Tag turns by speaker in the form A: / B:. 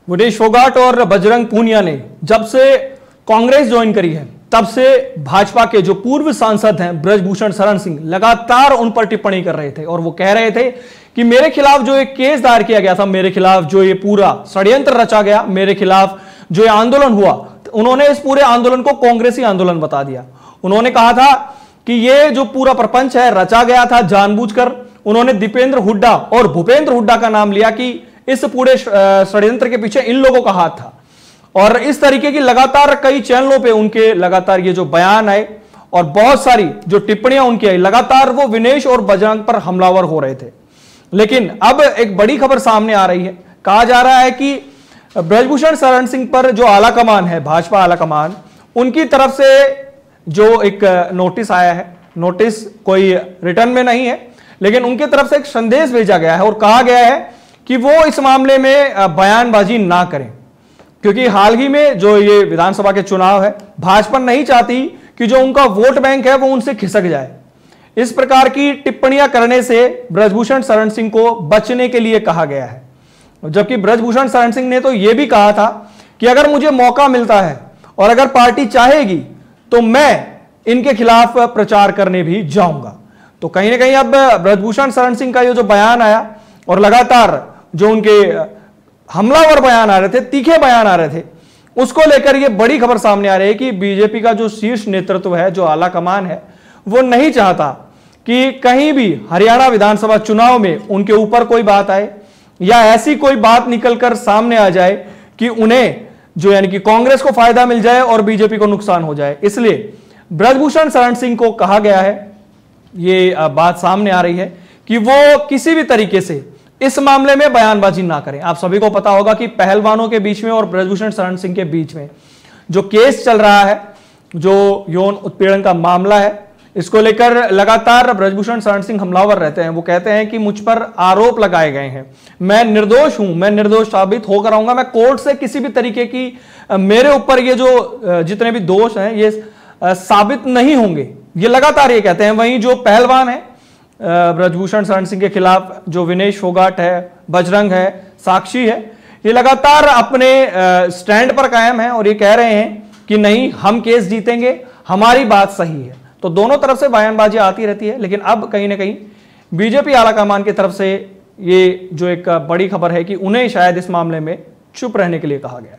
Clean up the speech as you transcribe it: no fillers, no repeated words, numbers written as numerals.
A: विनेश फोगाट और बजरंग पूनिया ने जब से कांग्रेस ज्वाइन करी है तब से भाजपा के जो पूर्व सांसद हैं ब्रजभूषण शरण सिंह लगातार उन पर टिप्पणी कर रहे थे और वो कह रहे थे कि मेरे खिलाफ जो एक केस दायर किया गया था, मेरे खिलाफ जो ये पूरा षड्यंत्र रचा गया, मेरे खिलाफ जो ये आंदोलन हुआ, उन्होंने इस पूरे आंदोलन को कांग्रेसी आंदोलन बता दिया। उन्होंने कहा था कि ये जो पूरा प्रपंच है रचा गया था जानबूझकर। उन्होंने दीपेंद्र हुड्डा और भूपेंद्र हुड्डा का नाम लिया कि इस पूरे षड्यंत्र के पीछे इन लोगों का हाथ था। और इस तरीके की लगातार कई चैनलों पे उनके लगातार ये जो बयान आए और बहुत सारी जो टिप्पणियां उनकी आई, लगातार वो विनेश और बजरंग पर हमलावर हो रहे थे। लेकिन अब एक बड़ी खबर सामने आ रही है। कहा जा रहा है कि ब्रजभूषण शरण सिंह पर जो आला कमान है, भाजपा आला कमान, उनकी तरफ से जो एक नोटिस आया है, नोटिस कोई रिटर्न में नहीं है, लेकिन उनकी तरफ से एक संदेश भेजा गया है और कहा गया है कि वो इस मामले में बयानबाजी ना करें, क्योंकि हाल ही में जो ये विधानसभा के चुनाव है, भाजपा नहीं चाहती कि जो उनका वोट बैंक है वो उनसे खिसक जाए। इस प्रकार की टिप्पणियां करने से ब्रजभूषण शरण सिंह को बचने के लिए कहा गया है। जबकि ब्रजभूषण शरण सिंह ने तो यह भी कहा था कि अगर मुझे मौका मिलता है और अगर पार्टी चाहेगी तो मैं इनके खिलाफ प्रचार करने भी जाऊंगा। तो कहीं ना कहीं अब ब्रजभूषण शरण सिंह का ये जो बयान आया और लगातार जो उनके हमलावर बयान आ रहे थे, तीखे बयान आ रहे थे, उसको लेकर ये बड़ी खबर सामने आ रही है कि बीजेपी का जो शीर्ष नेतृत्व है, जो आला कमान है, वो नहीं चाहता कि कहीं भी हरियाणा विधानसभा चुनाव में उनके ऊपर कोई बात आए या ऐसी कोई बात निकलकर सामने आ जाए कि उन्हें जो यानी कि कांग्रेस को फायदा मिल जाए और बीजेपी को नुकसान हो जाए। इसलिए ब्रजभूषण शरण सिंह को कहा गया है, ये बात सामने आ रही है कि वो किसी भी तरीके से इस मामले में बयानबाजी ना करें। आप सभी को पता होगा कि पहलवानों के बीच में और ब्रजभूषण शरण सिंह के बीच में जो केस चल रहा है, जो यौन उत्पीड़न का मामला है, इसको लेकर लगातार ब्रजभूषण शरण सिंह हमलावर रहते हैं। वो कहते हैं कि मुझ पर आरोप लगाए गए हैं, मैं निर्दोष हूं, मैं निर्दोष साबित होकर आऊंगा, मैं कोर्ट से किसी भी तरीके की मेरे ऊपर ये जो जितने भी दोष हैं ये साबित नहीं होंगे, ये लगातार ये कहते हैं। वहीं जो पहलवान है ब्रजभूषण शरण सिंह के खिलाफ, जो विनेश फोगाट है, बजरंग है, साक्षी है, ये लगातार अपने स्टैंड पर कायम है और ये कह रहे हैं कि नहीं, हम केस जीतेंगे, हमारी बात सही है। तो दोनों तरफ से बयानबाजी आती रहती है, लेकिन अब कहीं ना कहीं बीजेपी आलाकमान की तरफ से ये जो एक बड़ी खबर है कि उन्हें शायद इस मामले में चुप रहने के लिए कहा गया है।